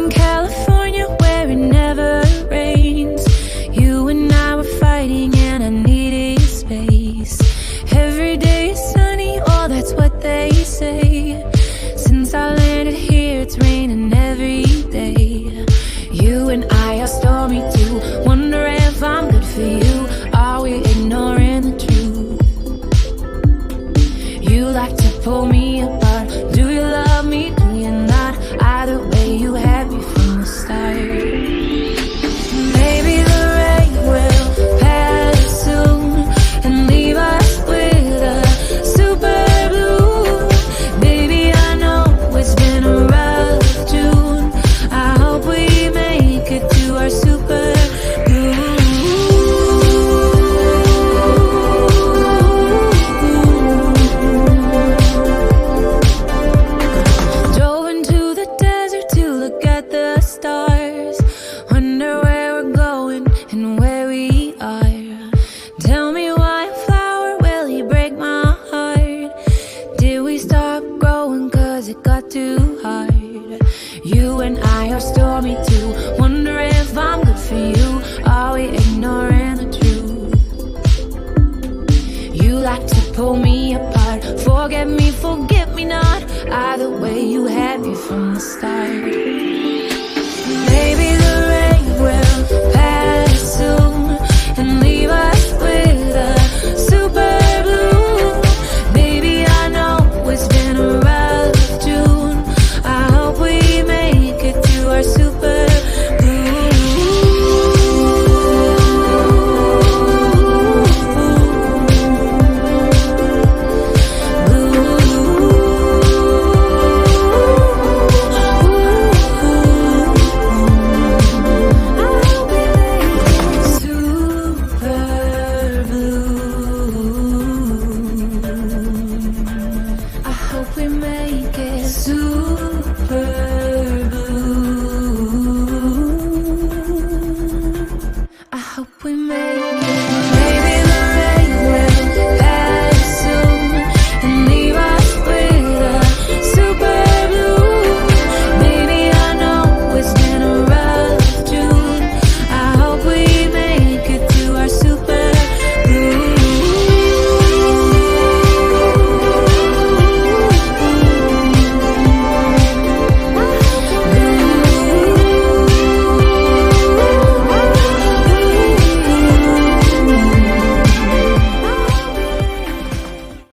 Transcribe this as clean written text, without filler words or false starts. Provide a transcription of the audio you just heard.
in California where it never rains. You and I were fighting and I needed space. Every day is sunny, oh that's what they say. Since I landed here it's raining every day. You and I are stormy too, wonder if I'm good for you. Are we ignoring the truth? You like to pull me apart. Do you love me? Do you not? Either way you had me from the start. Maybe the rain will pass soon and leave us with a super blue. Baby, I know it's been a rough June. I hope we make it to our super blue. Drove into the desert to look at the stars. Wonder where we're going and where we are. Tell me why a flower, will he break my heart? Did we stop growing cause it got too hard? You and I are stormy too, wonder if I'm good for you. Are we ignoring the truth? You like to pull me apart. Forget me, forget me not. Either way you had me from the start. Maybe the rain will pass soon and leave us with a super blue. Baby, I know it's been a rough June. I hope we make it to our super blue. I hope we make it super